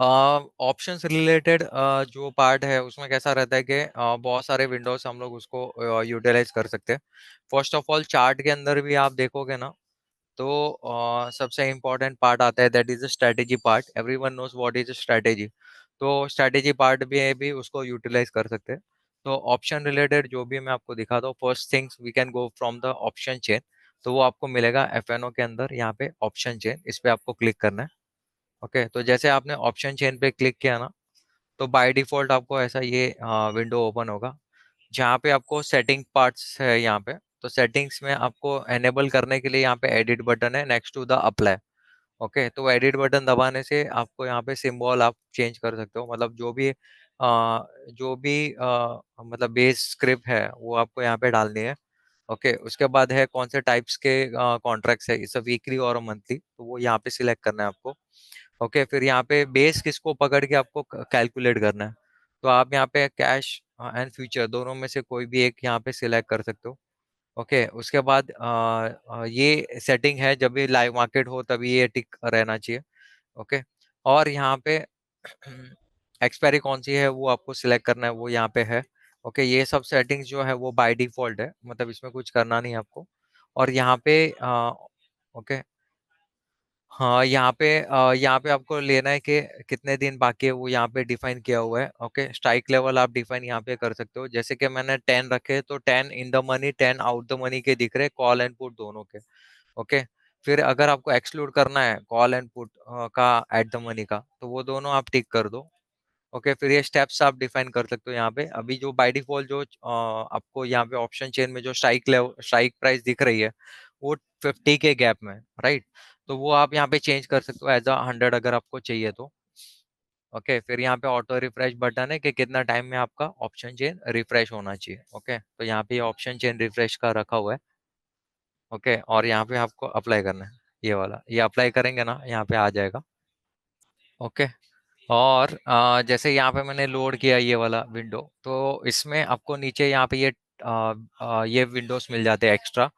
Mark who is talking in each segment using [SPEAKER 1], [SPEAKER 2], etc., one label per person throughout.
[SPEAKER 1] Options related जो part है उसमें कैसा रहता है कि बहुत सारे विंडोज हम लोग उसको यूटिलाइज कर सकते हैं। फर्स्ट ऑफ ऑल चार्ट के अंदर भी आप देखोगे ना, तो सबसे इम्पोर्टेंट पार्ट आता है, that is the strategy part. Everyone knows what is strategy. तो स्ट्रेटेजी पार्ट भी उसको यूटिलाइज कर सकते हैं। तो ऑप्शन रिलेटेड जो भी मैं आपको दिखाता हूँ, first things we can go from the option chain. तो वो आपको मिलेगा एफएनओ के अंदर, यहाँ पे ऑप्शन चेन, इस पे आपको क्लिक करना है। ओके, तो जैसे आपने ऑप्शन चेन पे क्लिक किया ना, तो बाय डिफॉल्ट आपको ऐसा ये विंडो ओपन होगा, जहाँ पे आपको सेटिंग पार्ट्स है यहाँ पे। तो सेटिंग्स में आपको एनेबल करने के लिए यहाँ पे एडिट बटन है next to the apply. Okay, तो एडिट बटन दबाने से आपको यहाँ पे सिंबल आप चेंज कर सकते हो, मतलब जो भी मतलब बेस स्क्रिप्ट है वो आपको यहाँ पे डालनी है। ओके, उसके बाद है कौन से टाइप्स के कॉन्ट्रैक्ट्स है, इस वीकली और मंथली, तो वो यहाँ पे सिलेक्ट करना है आपको। ओके, फिर यहाँ पे बेस किसको पकड़ के आपको कैलकुलेट करना है। तो आप यहाँ पे कैश एंड फ्यूचर दोनों में से कोई भी एक यहाँ पे सिलेक्ट कर सकते हो। ओके, उसके बाद ये सेटिंग है, जब भी लाइव मार्केट हो तभी ये टिक रहना चाहिए। ओके, और यहाँ पे एक्सपायरी कौन सी है वो आपको सिलेक्ट करना है, वो यहाँ पे है। ओके, ये सब सेटिंग्स जो है वो बाय डिफॉल्ट है, मतलब इसमें कुछ करना नहीं है आपको। और यहाँ पे ओके, हाँ, यहाँ पे आपको लेना है कि कितने दिन बाकी है, वो यहाँ पे डिफाइन किया हुआ है। ओके, स्ट्राइक लेवल आप डिफाइन यहाँ पे कर सकते हो, जैसे कि मैंने 10 रखे, तो 10 इन the money 10 out the money के दिख रहे, कॉल एंड पुट दोनों के। ओके, फिर अगर आपको एक्सक्लूड करना है कॉल एंड पुट का एट द मनी का, तो वो दोनों आप टिक कर दो। ओके, फिर ये स्टेप्स आप डिफाइन कर सकते हो यहाँ पे। अभी जो बाय डिफॉल्ट जो आपको यहाँ पे ऑप्शन चेन में जो स्ट्राइक प्राइस दिख रही है, वो 50 के गैप में, राइट। तो वो आप यहाँ पे चेंज कर सकते हो एज अ 100 अगर आपको चाहिए तो। ओके, फिर यहाँ पे ऑटो रिफ्रेश बटन है कि कितना टाइम में आपका ऑप्शन चेन रिफ्रेश होना चाहिए। ओके, तो यहाँ पे ऑप्शन चेन रिफ्रेश का रखा हुआ है। ओके, और यहाँ पे आपको अप्लाई करना है, ये वाला, ये अप्लाई करेंगे ना यहाँ पे आ जाएगा। ओके, और जैसे यहाँ पे मैंने लोड किया ये वाला विंडो, तो इसमें आपको नीचे यहाँ पे ये विंडोज मिल जाते हैं एक्स्ट्रा।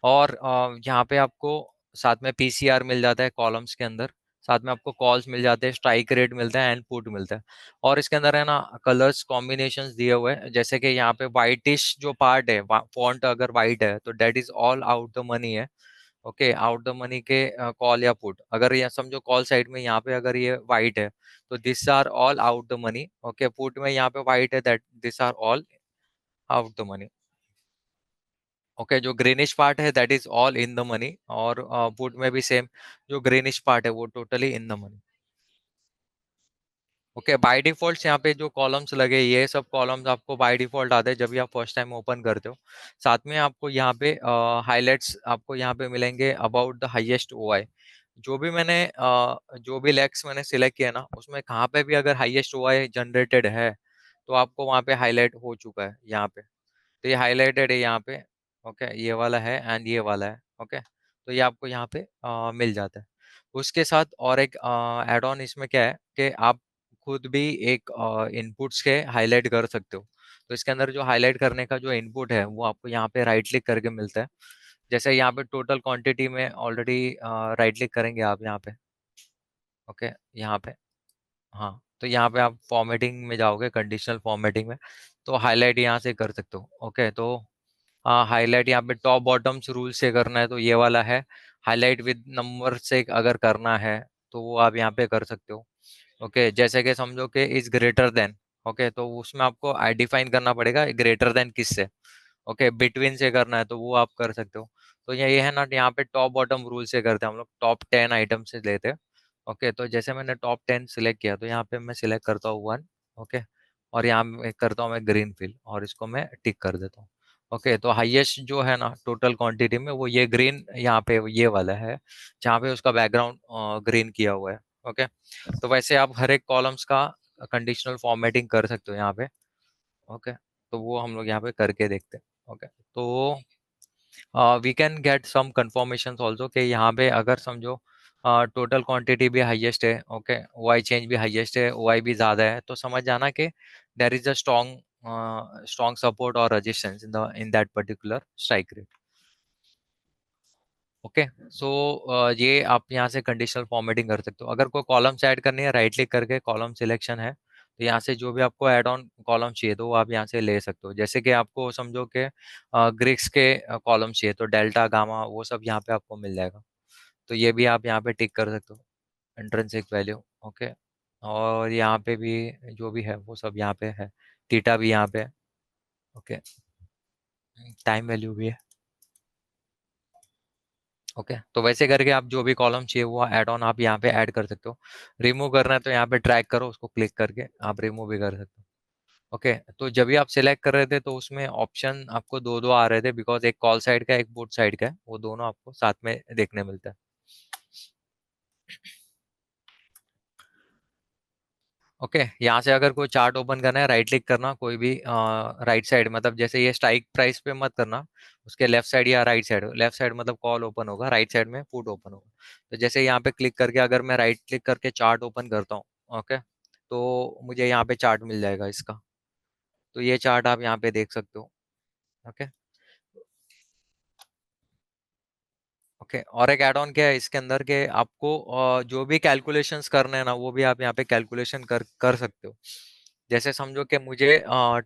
[SPEAKER 1] और यहाँ पे आपको साथ में पीसीआर मिल जाता है कॉलम्स के अंदर, साथ में आपको कॉल्स मिल जाते हैं, स्ट्राइक रेट मिलता है एंड पुट मिलता है। और इसके अंदर है ना कलर्स कॉम्बिनेशंस दिए हुए हैं, जैसे कि यहाँ पे वाइटिश जो पार्ट है, फॉन्ट अगर वाइट है तो that is all out the money है। ओके, आउट द मनी के कॉल या पुट, अगर ये समझो कॉल साइड में यहाँ पे अगर ये वाइट है, तो this are all out the money. Okay, put में यहाँ पे वाइट है, that this are all out the money. Okay, जो ग्रीनिश पार्ट है that is all in the money, और पुट में भी सेम, जो ग्रीनिश पार्ट है वो totally in the money. Okay, by default यहाँ पे जो कॉलम्स लगे, ये सब कॉलम्स आपको बाय डिफॉल्ट आते हैं जब भी आप फर्स्ट टाइम ओपन करते हो। साथ में आपको यहाँ पे हाइलाइट्स आपको यहाँ पे मिलेंगे अबाउट द हाईएस्ट ओआई। जो भी लेक्स मैंने सिलेक्ट किया ना, उसमें कहाँ पे भी अगर हाईएस्ट ओआई जनरेटेड है, तो आपको वहाँ पे हाईलाइट हो चुका है यहाँ पे। तो ये हाईलाइटेड है यहाँ पे। ओके, ये वाला है एंड ये वाला है। ओके, तो ये आपको यहाँ पे मिल जाता है। उसके साथ और एक एड ऑन इसमें क्या है कि आप खुद भी एक इनपुट्स के हाईलाइट कर सकते हो। तो इसके अंदर जो हाईलाइट करने का जो इनपुट है वो आपको यहाँ पे राइट क्लिक करके मिलता है। जैसे यहाँ पे टोटल क्वांटिटी में ऑलरेडी राइट क्लिक करेंगे आप यहाँ पे। ओके, यहाँ पे, हाँ, तो यहाँ पे आप फॉर्मेटिंग में जाओगे, कंडीशनल फॉर्मेटिंग में, तो हाईलाइट यहाँ से कर सकते हो। ओके, तो हाईलाइट यहाँ पे टॉप बॉटम्स रूल से करना है तो ये वाला है। हाईलाइट विद नंबर से अगर करना है तो वो आप यहाँ पे कर सकते हो। ओके, जैसे कि समझो कि इज ग्रेटर देन। ओके, तो उसमें आपको आई डिफाइन करना पड़ेगा ग्रेटर देन किससे। ओके, बिटवीन से करना है तो वो आप कर सकते हो। तो ये है ना, यहाँ पे टॉप बॉटम रूल से करते हैं हम लोग, टॉप 10 आइटम से लेते हैं। ओके, तो जैसे मैंने टॉप 10 सिलेक्ट किया, तो यहाँ पे मैं सिलेक्ट करता हूँ 1। ओके, और यहाँ मैं करता हूँ मैं ग्रीन फिल, और इसको मैं टिक कर देता हूँ। ओके, तो हाईएस्ट जो है ना टोटल क्वांटिटी में, वो ये ग्रीन यहाँ पे ये वाला है, जहाँ पे उसका बैकग्राउंड ग्रीन किया हुआ है। ओके, तो वैसे आप हर एक कॉलम्स का कंडीशनल फॉर्मेटिंग कर सकते हो यहाँ पे। ओके, तो वो हम लोग यहाँ पे करके देखते हैं। ओके, तो we can get some confirmation also कि यहाँ पे अगर समझो टोटल क्वांटिटी भी हाईएस्ट है, ओके, वाई चेंज भी हाईएस्ट है, वाई भी ज़्यादा है, तो समझ जाना कि there is a strong support और resistance in that particular strike rate. Okay. So ये आप यहाँ से कंडीशनल फॉर्मेटिंग कर सकते हो। अगर कोई कॉलम्स ऐड करनी है, राइट क्लिक करके कॉलम सिलेक्शन है, तो यहाँ से जो भी आपको ऐड ऑन कॉलम चाहिए तो वो आप यहाँ से ले सकते हो। जैसे कि आपको समझो कि ग्रीक्स के कॉलम चाहिए, तो डेल्टा गामा वो सब यहाँ पे आपको मिल जाएगा। तो ये भी आप यहाँ पे टिक कर सकते हो, इंट्रिंसिक वैल्यू। ओके। और यहाँ पे भी जो भी है वो सब यहाँ पे है, थीटा भी यहाँ पे है। ओके। टाइम वैल्यू भी है। ओके। तो वैसे करके आप जो भी कॉलम चाहिए वो ऐड ऑन आप यहाँ पे ऐड कर सकते हो। रिमूव करना है तो यहाँ पे ड्रैग करो, उसको क्लिक करके आप रिमूव भी कर सकते हो। ओके। तो जब भी आप सिलेक्ट कर रहे थे तो उसमें ऑप्शन आपको दो दो आ रहे थे, बिकॉज एक कॉल साइड का एक बोट साइड का है, वो दोनों आपको साथ में देखने मिलता है। ओके। यहाँ से अगर कोई चार्ट ओपन करना है, राइट क्लिक करना, कोई भी राइट साइड, मतलब जैसे ये स्ट्राइक प्राइस पे मत करना, उसके लेफ्ट साइड या राइट साइड। लेफ्ट साइड मतलब कॉल ओपन होगा, राइट साइड में पुट ओपन होगा। तो जैसे यहाँ पे क्लिक करके अगर मैं राइट क्लिक करके चार्ट ओपन करता हूँ, ओके, तो मुझे यहाँ पे चार्ट मिल जाएगा इसका। तो ये चार्ट आप यहाँ पे देख सकते हो। ओके। ओके। और एक एड ऑन क्या है इसके अंदर के आपको जो भी कैलकुलेशंस करने हैं ना, वो भी आप यहाँ पे कैलकुलेशन कर कर सकते हो। जैसे समझो कि मुझे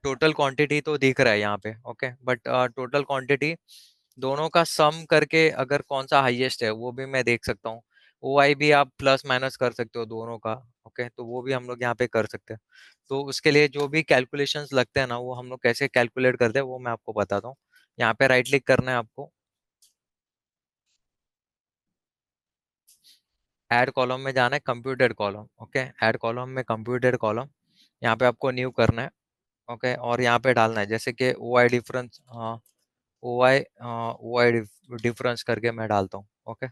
[SPEAKER 1] टोटल क्वांटिटी तो दिख रहा है यहाँ पे, ओके, बट टोटल क्वांटिटी दोनों का सम करके अगर कौन सा हाईएस्ट है वो भी मैं देख सकता हूँ। ओ आई भी आप प्लस माइनस कर सकते हो दोनों का। ओके। तो वो भी हम लोग यहाँ पे कर सकते हैं। तो उसके लिए जो भी कैलकुलेशंस लगते हैं ना, वो हम लोग कैसे कैलकुलेट करते हैं वो मैं आपको बताता हूँ। यहाँ पे राइट क्लिक करना है आपको, ऐड कॉलम में जाना है, computed column. Okay. Add column में कंप्यूटेड कॉलम, यहाँ पे आपको न्यू करना है। ओके। और यहाँ पे डालना है जैसे कि ओ आई डिफरेंस, ओ आई डिफरेंस करके मैं डालता हूँ। ओके।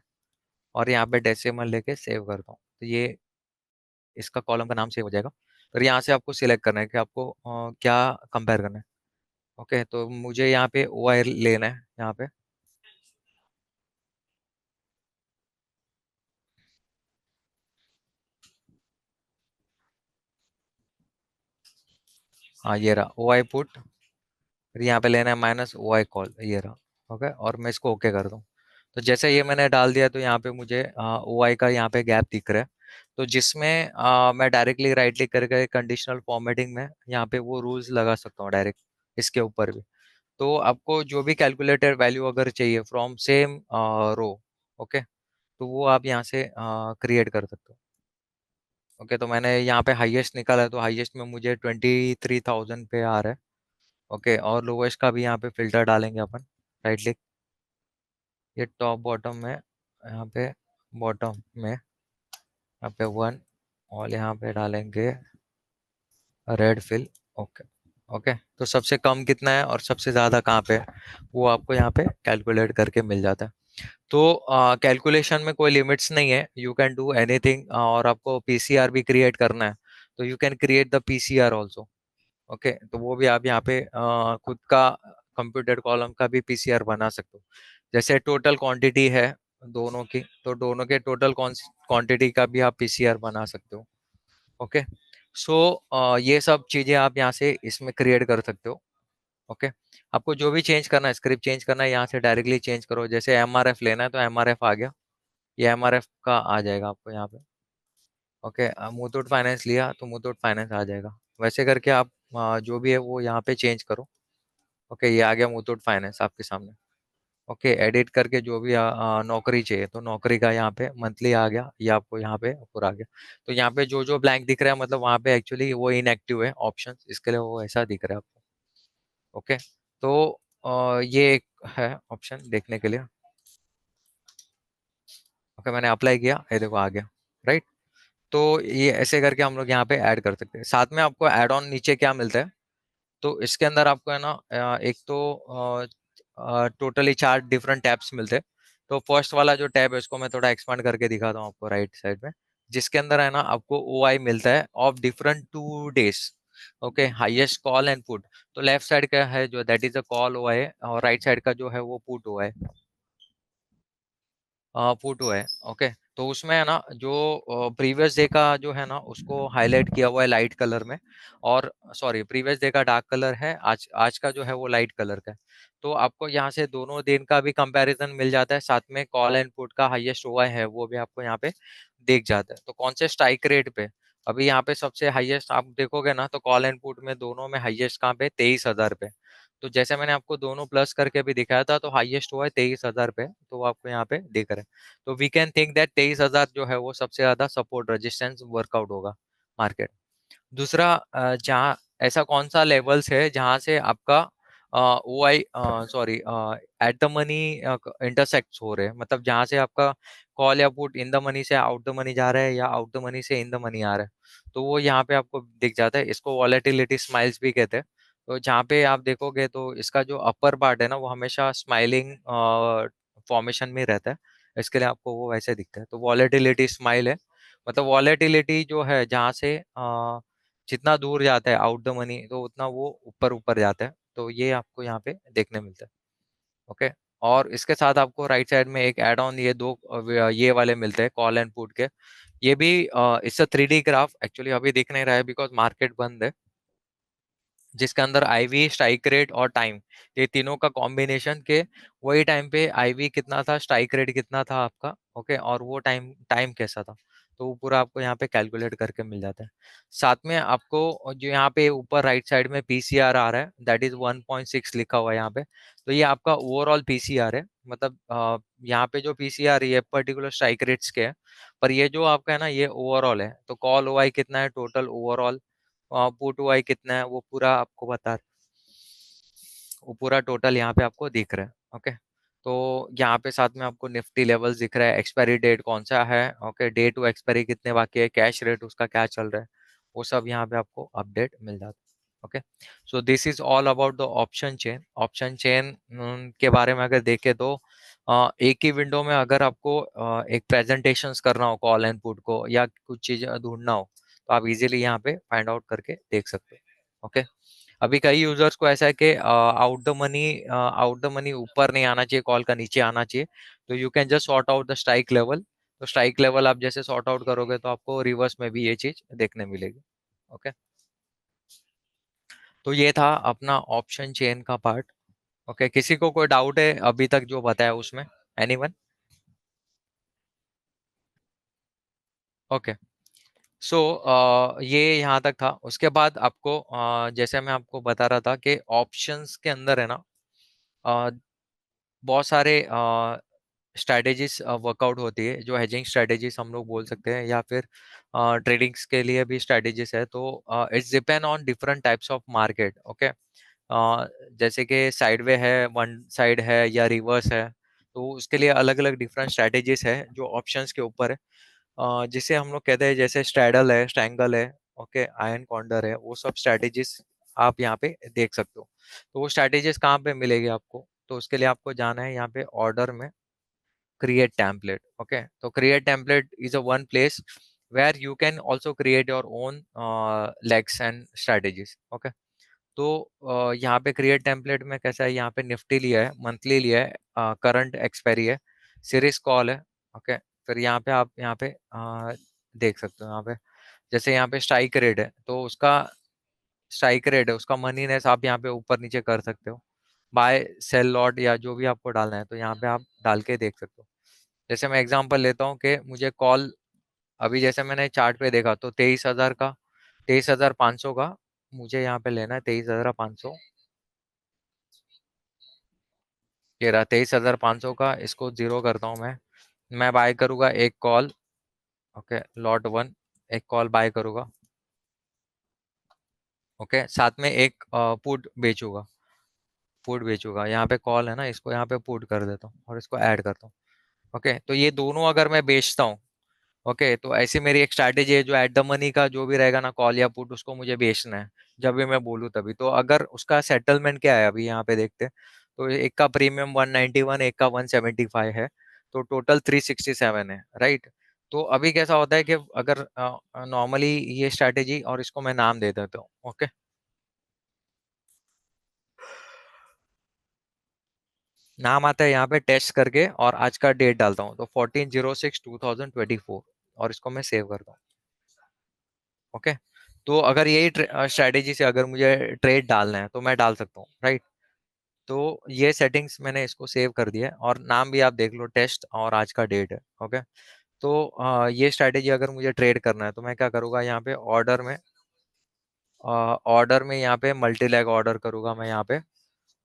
[SPEAKER 1] और यहाँ पे डेसिमल लेके सेव करता हूँ, तो ये इसका कॉलम का नाम सेव हो जाएगा। फिर यहाँ से आपको सिलेक्ट करना है कि आपको क्या कंपेयर करना है। ओके। तो मुझे यहाँ पे ओ आई लेना है यहाँ पे। हाँ, ये रहा ओ आई पुट। फिर यहाँ पे लेना है माइनस ओ आई कॉल, ये रहा। ओके। और मैं इसको ओके कर दूँ। तो जैसे ये मैंने डाल दिया तो यहाँ पे मुझे ओ आई का यहाँ पे गैप दिख रहा है। तो जिसमें मैं डायरेक्टली राइट क्लिक करके कंडीशनल फॉर्मेटिंग में यहाँ पे वो रूल्स लगा सकता हूँ डायरेक्ट इसके ऊपर भी। तो आपको जो भी कैलकुलेटेड वैल्यू अगर चाहिए फ्रॉम सेम रो, ओके, तो वो आप यहाँ से क्रिएट कर सकते हो। ओके। तो मैंने यहाँ पे हाईएस्ट निकाला है, तो हाईएस्ट में मुझे 23,000 पे आ रहा है। ओके। और लोवेस्ट का भी यहाँ पे फिल्टर डालेंगे अपन, राइट क्लिक, ये टॉप बॉटम में, यहाँ पे बॉटम में यहाँ पे वन, और यहाँ पे डालेंगे रेड फिल। ओके। ओके। तो सबसे कम कितना है और सबसे ज़्यादा कहाँ पे है, वो आपको यहाँ पे कैलकुलेट करके मिल जाता है। तो कैलकुलेशन में कोई लिमिट्स नहीं है, यू कैन डू एनीथिंग। और आपको पीसीआर भी क्रिएट करना है, तो you can create the PCR also. Okay. तो वो भी आप यहाँ पे खुद का कंप्यूटर कॉलम का भी पीसीआर बना सकते हो। जैसे टोटल क्वांटिटी है दोनों की, तो दोनों के टोटल क्वांटिटी का भी आप पीसीआर बना सकते हो। ओके। सो ये सब चीजें आप यहाँ से इसमें क्रिएट कर सकते हो। ओके। आपको जो भी चेंज करना है, स्क्रिप्ट चेंज करना है, यहाँ से डायरेक्टली चेंज करो। जैसे एमआरएफ लेना है तो एमआरएफ आ गया, ये एमआरएफ का आ जाएगा आपको यहाँ पे। ओके। मुथूट फाइनेंस लिया तो मुथूट फाइनेंस आ जाएगा। वैसे करके आप जो भी है वो यहाँ पे चेंज करो। ओके। ये आ गया मुथूट फाइनेंस आपके सामने। ओके। एडिट करके जो भी नौकरी चाहिए तो नौकरी का यहाँ पे मंथली आ गया, ये आपको यहाँ पे पूरा आ गया। तो यहाँ पे जो जो ब्लैंक दिख रहा है मतलब वहाँ पे एक्चुअली वो इनएक्टिव है ऑप्शन, इसके लिए वो ऐसा दिख रहा है आपको। ओके। तो ये एक है ऑप्शन देखने के लिए। ओके। मैंने अप्लाई किया, ये देखो आ गया, राइट। तो ये ऐसे करके हम लोग यहाँ पे ऐड कर सकते हैं। साथ में आपको ऐड ऑन नीचे क्या मिलता है, तो इसके अंदर आपको है ना एक तो टोटली चार डिफरेंट टैब्स मिलते हैं। तो फर्स्ट वाला जो टैब है उसको मैं थोड़ा एक्सपांड करके दिखाता हूँ आपको राइट साइड में, जिसके अंदर है ना आपको ओ आई मिलता है of different 2 days। Okay. Highest call and put. तो लेफ्ट साइड का है जो दैट इज अ कॉल ओ आई, और राइट साइड का जो है वो पुट ओ आई, पुट ओ है। ओके। तो उसमें है ना जो प्रीवियस डे का जो है ना उसको हाईलाइट किया हुआ है लाइट कलर में, और सॉरी प्रीवियस डे का डार्क कलर है, आज आज का जो है वो लाइट कलर का है। तो आपको यहाँ से दोनों दिन का भी कंपैरिजन मिल जाता है, साथ में कॉल एंड पुट का हाईएस्ट हुआ है वो भी आपको यहाँ पे दिख जाता है। तो कौन से स्ट्राइक रेट पे अभी यहाँ पे सबसे हाईएस्ट आप देखोगे ना, तो कॉल एंड पुट में दोनों में हाईएस्ट कहाँ पे 23,000 पे। तो जैसे मैंने आपको दोनों प्लस करके भी दिखाया था, तो हाईएस्ट हुआ है 23,000 पे, तो वो आपको यहाँ पे दिख रहा है। तो वी कैन थिंक दैट 23,000 जो है वो सबसे ज्यादा सपोर्ट रेजिस्टेंस वर्कआउट होगा मार्केट। दूसरा जहाँ ऐसा कौन सा लेवल्स है जहां से आपका oh I sorry at the money intersect हो रहे हैं, मतलब जहां से आपका कॉल या पुट इन द मनी से आउट द मनी जा रहा है या आउट द मनी से इन द मनी आ रहा है, तो वो यहाँ पे आपको दिख जाता है। इसको वॉलेटिलिटी स्माइल्स भी कहते हैं। तो जहाँ पे आप देखोगे तो इसका जो अपर पार्ट है ना वो हमेशा स्माइलिंग फॉर्मेशन में रहता है, इसके लिए आपको वो वैसे दिखता है। तो वॉलेटिलिटी स्माइल है, मतलब वॉलेटिलिटी जो है जहाँ से जितना दूर जाता है आउट द मनी तो उतना वो ऊपर ऊपर जाता है। तो ये आपको यहाँ पे देखने मिलता है। ओके। और इसके साथ आपको राइट साइड में एक एड ऑन ये दो ये वाले मिलते हैं कॉल एंड पुट के। ये भी इससे 3D ग्राफ एक्चुअली अभी दिख नहीं रहा है बिकॉज मार्केट बंद है, जिसके अंदर आईवी स्ट्राइक रेट और टाइम, ये तीनों का कॉम्बिनेशन के वही टाइम पे आईवी कितना था स्ट्राइक रेट कितना था आपका, ओके, और वो टाइम टाइम कैसा था, तो वो पूरा आपको यहाँ पे कैलकुलेट करके मिल जाता है। साथ में आपको जो यहाँ पे ऊपर राइट साइड में पीसीआर आ रहा है दैट इज 1.6 लिखा हुआ है यहाँ पे, तो ये आपका ओवरऑल पीसीआर है। मतलब यहाँ पे जो पीसीआर ये पर्टिकुलर स्ट्राइक रेट्स के है, पर ये जो आपका है ना ये ओवरऑल है। तो कॉल ओआई कितना है टोटल ओवरऑल, पुट वाई कितना है वो पूरा आपको बता, वो पूरा टोटल यहाँ पे आपको दिख रहा है। ओके। तो यहाँ पे साथ में आपको निफ्टी लेवल्स दिख रहा है, एक्सपायरी डेट कौन सा है, ओके, डे टू एक्सपायरी कितने बाकी है, कैश रेट उसका क्या चल रहा है, वो सब यहाँ पे आपको अपडेट मिल जाता है। Okay. So this is all about the option chain. Option chain के बारे में अगर देखें तो एक ही विंडो में अगर आपको एक प्रेजेंटेशंस करना हो कॉल एंड पुट को या कुछ चीज ढूंढना हो, तो आप इजीली यहाँ पे फाइंड आउट करके देख सकते हो। ओके। अभी कई यूजर्स को ऐसा है कि आउट द मनी ऊपर नहीं आना चाहिए, कॉल का नीचे आना चाहिए, तो you can just sort out the strike level. तो स्ट्राइक लेवल आप जैसे सॉर्ट आउट करोगे तो आपको रिवर्स में भी ये चीज देखने मिलेगी। ओके। तो ये था अपना ऑप्शन चेन का पार्ट। ओके, किसी को कोई डाउट है अभी तक जो बताया उसमें? एनीवन? ओके। सो ये यहाँ तक था। उसके बाद आपको जैसे मैं आपको बता रहा था कि ऑप्शंस के अंदर है ना बहुत सारे स्ट्रैटेजीज वर्कआउट होती है, जो हेजिंग स्ट्रैटेजीज हम लोग बोल सकते हैं, या फिर ट्रेडिंग्स के लिए भी स्ट्रैटेजीज है। तो it's depend on different types of market. Okay. जैसे कि साइडवे है, वन साइड है या रिवर्स है, तो उसके लिए अलग अलग डिफरेंट स्ट्रैटेजीज है जो ऑप्शंस के ऊपर है। जिसे हम लोग कहते हैं जैसे स्ट्रैडल है, स्ट्रैंगल है, ओके, आयन कॉन्डर है, वो सब स्ट्रैटेजीज आप यहाँ पे देख सकते हो। तो वो स्ट्रैटेजीज कहाँ पे मिलेगी आपको? तो उसके लिए आपको जाना है यहाँ पे ऑर्डर में, create template। okay, so create template is a one place where you can also create your own legs and strategies। okay, तो यहाँ पे क्रिएट टेम्पलेट में कैसा है, यहाँ पे निफ्टी लिया है, मंथली लिया है, करंट एक्सपायरी है, सीरीज कॉल है। ओके। फिर यहाँ पे आप यहाँ पे देख सकते हो, यहाँ पे जैसे यहाँ पे स्ट्राइक रेट है तो उसका स्ट्राइक रेट है उसका मनीनेस आप यहाँ पे ऊपर नीचे कर सकते हो, बाय सेल लॉट या जो भी आपको डालना है तो यहाँ पे आप डाल के देख सकते हो। जैसे मैं एग्जांपल लेता हूँ कि मुझे कॉल अभी जैसे मैंने चार्ट पे देखा तो 23,000 का, 23,500 का मुझे यहाँ पे लेना है, 23,500 ये रहा 23,500 का, इसको जीरो करता हूँ मैं बाय करूंगा एक कॉल। ओके, लॉट वन, एक कॉल बाय करूंगा। ओके, साथ में एक पुट बेचूंगा, पुट बेचूंगा, यहाँ पे कॉल है ना, इसको यहाँ पे पुट कर देता हूँ और इसको ऐड करता हूँ। ओके, तो ये दोनों अगर मैं बेचता हूँ, ओके, तो ऐसी मेरी एक स्ट्रैटेजी है, जो एट द मनी का जो भी रहेगा ना कॉल या पुट उसको मुझे बेचना है जब भी मैं बोलूँ तभी। तो अगर उसका सेटलमेंट क्या है अभी यहाँ पे देखते हैं, तो एक का प्रीमियम 191, एक का 175 है, तो टोटल 367 है, राइट। तो अभी कैसा होता है कि अगर नॉर्मली ये स्ट्रैटेजी, और इसको मैं नाम दे देता हूँ, ओके, नाम आता है यहाँ पे टेस्ट करके, और आज का डेट डालता हूँ, तो 14/06/2024, और इसको मैं सेव करता हूँ। ओके। तो अगर यही स्ट्रेटेजी से अगर मुझे ट्रेड डालना है तो मैं डाल सकता हूँ, राइट। तो ये सेटिंग्स मैंने इसको सेव कर दिया है, और नाम भी आप देख लो, टेस्ट, और आज का डेट है। ओके। तो ये स्ट्रेटेजी अगर मुझे ट्रेड करना है तो मैं क्या करूँगा, यहाँ पे ऑर्डर में यहाँ पे मल्टी लैग ऑर्डर करूँगा मैं यहाँ पे।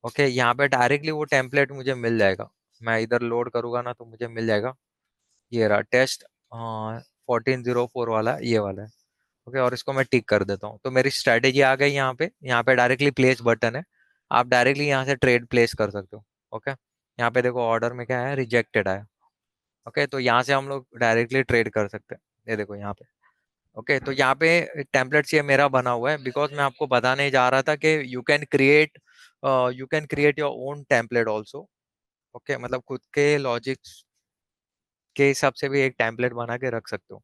[SPEAKER 1] ओके, यहाँ पे डायरेक्टली वो टेम्पलेट मुझे मिल जाएगा। मैं इधर लोड करूँगा ना तो मुझे मिल जाएगा, ये रहा टेस्ट 1404 वाला, ये वाला है। ओके, और इसको मैं टिक कर देता हूँ, तो मेरी स्ट्रेटेजी आ गई यहाँ पे। यहाँ पे डायरेक्टली प्लेस बटन है, आप डायरेक्टली यहाँ से ट्रेड प्लेस कर सकते हो। ओके, यहाँ पे देखो ऑर्डर में क्या है, रिजेक्टेड आया। ओके, तो यहाँ से हम लोग डायरेक्टली ट्रेड कर सकते हैं, ये देखो यहाँ पे। ओके, तो यहाँ पे टेम्पलेट्स ये मेरा बना हुआ है, बिकॉज मैं आपको बताने जा रहा था कि you can create your own template also. Okay, मतलब खुद के लॉजिक्स के हिसाब से भी एक टेम्पलेट बना के रख सकते हो,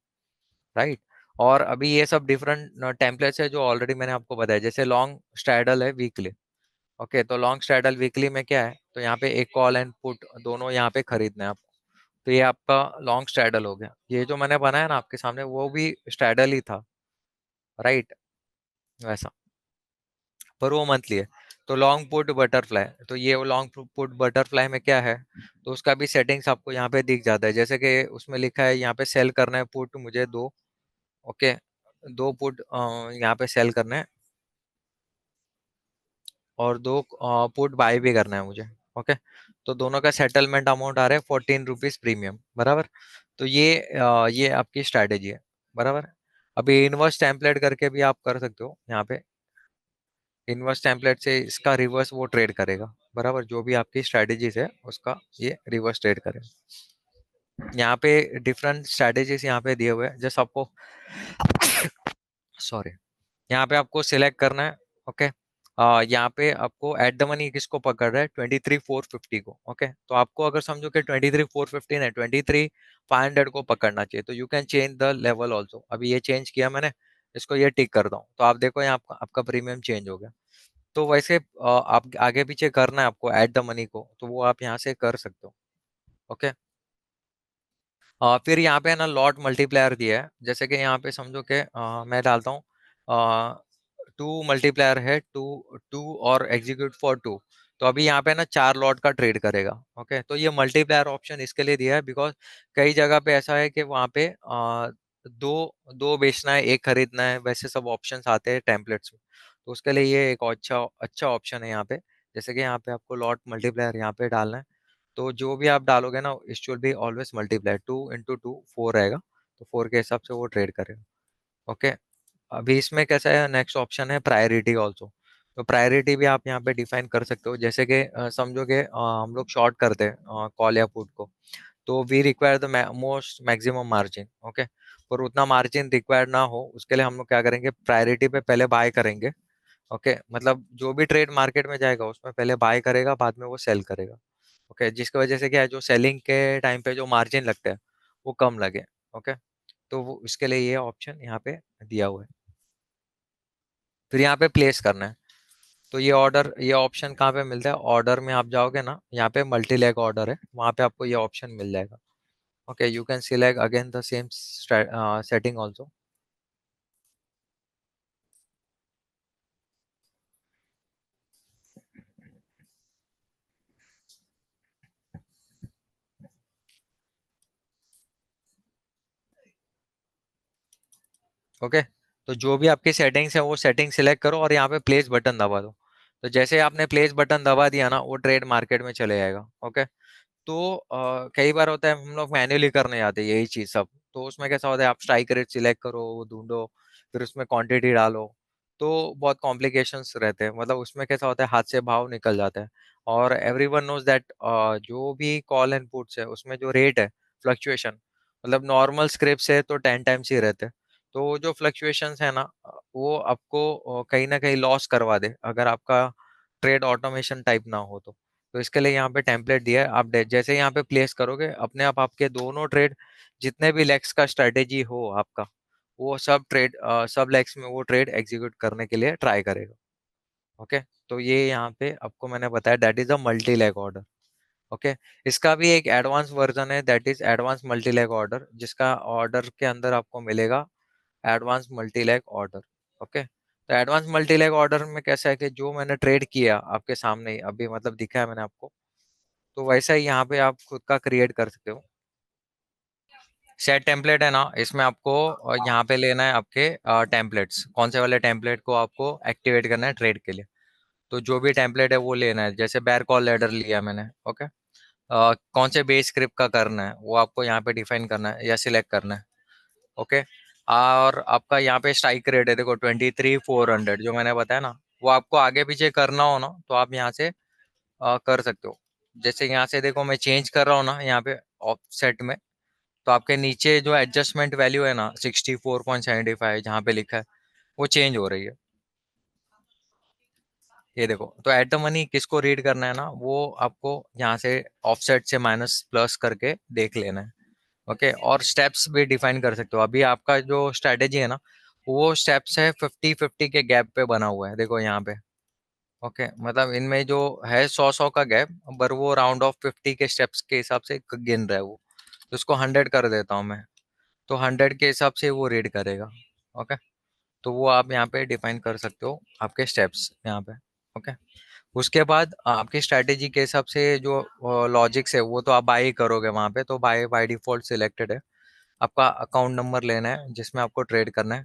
[SPEAKER 1] राइट। और अभी ये सब डिफरेंट टेम्पलेट्स है जो ऑलरेडी मैंने आपको बताया, जैसे लॉन्ग स्ट्रैडल है वीकली। ओके, तो लॉन्ग स्ट्रैडल वीकली में क्या है, तो यहाँ पे एक कॉल एंड पुट दोनों यहाँ पे खरीदना है आपको। तो ये आपका लॉन्ग स्ट्रैडल हो गया। ये जो मैंने बनाया ना आपके सामने, वो भी स्ट्रैडल ही था, राइट, वैसा, पर वो मंथली है। तो लॉन्ग पुट बटरफ्लाई, तो ये लॉन्ग पुट बटरफ्लाई में क्या है, तो उसका भी सेटिंग्स आपको यहाँ पे दिख जाता है। जैसे कि उसमें लिखा है यहाँ पे सेल करना है पुट मुझे दो। ओके, दो पुट यहाँ पे सेल करना है, और दो पुट बाय भी करना है मुझे। ओके, तो दोनों का सेटलमेंट अमाउंट आ रहा है 14 रुपीज प्रीमियम, बराबर। तो ये आपकी स्ट्रैटेजी है, बराबर। अभी इनवर्स टेम्पलेट करके भी आप कर सकते हो यहाँ पे। इनवर्स टेम्पलेट से इसका रिवर्स वो ट्रेड करेगा, बराबर, जो भी आपकी स्ट्रैटेजीज है उसका ये रिवर्स ट्रेड करेगा। यहाँ पे डिफरेंट स्ट्रैटेजीज यहाँ पे दिए हुए हैं, जैसे आपको सॉरी, यहाँ पे आपको सिलेक्ट करना है। ओके, यहाँ पे आपको एट द मनी किसको पकड़ रहा है, 23,450 को। ओके, तो आपको अगर समझो कि 23,450 है, 23,500 को पकड़ना चाहिए, तो you can change the level also. अभी ये चेंज किया मैंने, इसको ये टिक करता हूँ, तो आप देखो यहाँ आपका प्रीमियम चेंज हो गया। तो वैसे आप आगे पीछे करना है आपको एट द मनी को, तो वो आप यहाँ से कर सकते हो। ओके, फिर यहाँ पे है ना लॉट मल्टीप्लायर दिया है, जैसे कि यहाँ पे समझो कि मैं डालता हूँ 2 मल्टीप्लायर है, टू टू और एग्जीक्यूट फॉर टू। तो अभी यहाँ पे ना 4 लॉट का ट्रेड करेगा। ओके, तो ये मल्टीप्लायर ऑप्शन इसके लिए दिया है, बिकॉज कई जगह पे ऐसा है कि वहाँ पे दो दो बेचना है, एक खरीदना है, वैसे सब ऑप्शंस आते हैं टेम्पलेट्स में। तो उसके लिए ये एक अच्छा अच्छा ऑप्शन है यहाँ पे। जैसे कि यहाँ पे आपको लॉट मल्टीप्लायर यहाँ पे डालना है, तो जो भी आप डालोगे ना, it should be always multiply, 2 × 2 4 रहेगा, तो 4 के हिसाब से वो ट्रेड करेगा। ओके, अभी इसमें कैसा है, नेक्स्ट ऑप्शन है प्रायोरिटी ऑल्सो। तो प्रायोरिटी भी आप यहाँ पे डिफाइन कर सकते हो, जैसे कि समझो कि हम लोग शॉर्ट करते हैं कॉल या पुट को, तो we require the most maximum margin. Okay, पर उतना मार्जिन रिक्वायर्ड ना हो, उसके लिए हम लोग क्या करेंगे, प्रायोरिटी पे पहले बाय करेंगे। ओके, मतलब जो भी ट्रेड मार्केट में जाएगा उसमें पहले बाय करेगा, बाद में वो सेल करेगा। ओके, जिसकी वजह से क्या है, जो सेलिंग के टाइम पे जो मार्जिन लगता है वो कम लगे। ओके, तो वो इसके लिए ये ऑप्शन यहाँ पे दिया हुआ है। फिर यहाँ पे प्लेस करना है, तो ये ऑप्शन कहाँ पे मिलता है, ऑर्डर में आप जाओगे ना, यहाँ पे मल्टी लेग ऑर्डर है, वहाँ पे आपको ये ऑप्शन मिल जाएगा। Okay, you can select again the same setting also. Okay, तो जो भी आपकी सेटिंग्स है वो सेटिंग सिलेक्ट करो, और यहाँ पे प्लेस बटन दबा दो। तो जैसे आपने प्लेस बटन दबा दिया ना, वो ट्रेड मार्केट में चले जाएगा। ओके, तो कई बार होता है हम लोग मैन्युअली करने जाते हैं यही चीज सब, तो उसमें कैसा होता है, आप स्ट्राइक रेट सिलेक्ट करो, वो ढूंढो, फिर उसमें क्वांटिटी डालो, तो बहुत कॉम्प्लिकेशंस रहते हैं। मतलब उसमें कैसा होता है, हाथ से भाव निकल जाता है। और एवरीवन नोज दैट जो भी कॉल एंड पुट्स है उसमें जो रेट है, फ्लक्चुएशन, मतलब नॉर्मल स्क्रिप्ट है तो 10 टाइम्स ही रहते हैं। तो जो फ्लक्चुएशंस है ना, वो आपको कहीं ना कहीं लॉस करवा दे, अगर आपका ट्रेड ऑटोमेशन टाइप ना हो तो इसके लिए यहाँ पे टेम्पलेट दिया है। आप जैसे यहाँ पे प्लेस करोगे, अपने आप आपके दोनों ट्रेड, जितने भी लेग्स का स्ट्रेटेजी हो आपका, वो सब लेग्स में वो ट्रेड एग्जीक्यूट करने के लिए ट्राई करेगा। ओके, तो ये यहाँ पे आपको मैंने बताया, that is a multi leg order. Okay. इसका भी एक एडवांस वर्जन है, that is advance multi leg order, जिसका ऑर्डर के अंदर आपको मिलेगा advance multi leg order. Okay. तो एडवांस मल्टी लेग ऑर्डर में कैसा है कि जो मैंने ट्रेड किया आपके सामने ही अभी मतलब दिखा है मैंने आपको, तो वैसा ही यहाँ पे आप खुद का क्रिएट कर सकते हो। सेट टेम्पलेट है ना, इसमें आपको यहाँ पे लेना है आपके टेम्पलेट्स, कौन से वाले टेम्पलेट को आपको एक्टिवेट करना है ट्रेड के लिए। तो जो भी टेम्पलेट है वो लेना है, जैसे बेयर कॉल लेडर लिया मैंने। ओके। कौन से बेस स्क्रिप्ट का करना है वो आपको यहाँ पे डिफाइन करना है या सिलेक्ट करना है। ओके। और आपका यहाँ पे स्ट्राइक रेट है देखो 23,400 जो मैंने बताया ना, वो आपको आगे पीछे करना हो ना तो आप यहाँ से कर सकते हो। जैसे यहाँ से देखो मैं चेंज कर रहा हूँ ना यहाँ पे ऑफसेट में, तो आपके नीचे जो एडजस्टमेंट वैल्यू है ना 64.75 जहाँ पे लिखा है वो चेंज हो रही है। ये देखो, तो एट द मनी किसको रीड करना है ना, वो आपको यहाँ से ऑफसेट से माइनस प्लस करके देख लेना है। ओके। और स्टेप्स भी डिफाइन कर सकते हो। अभी आपका जो स्ट्रेटेजी है ना, वो स्टेप्स है 50-50 के गैप पे बना हुआ है देखो यहाँ पे। ओके। मतलब इनमें जो है 100-100 का गैप, पर वो राउंड ऑफ 50 के स्टेप्स के हिसाब से गिन रहा है वो। तो उसको 100 कर देता हूँ मैं, तो 100 के हिसाब से वो रीड करेगा। ओके। तो वो आप यहाँ पे डिफाइन कर सकते हो आपके स्टेप्स यहाँ पे। ओके। उसके बाद आपकी स्ट्रैटेजी के हिसाब से जो लॉजिक्स है वो तो आप बाय ही करोगे वहां पे, तो बाय बाय डिफॉल्ट सिलेक्टेड है। आपका अकाउंट नंबर लेना है जिसमें आपको ट्रेड करना है।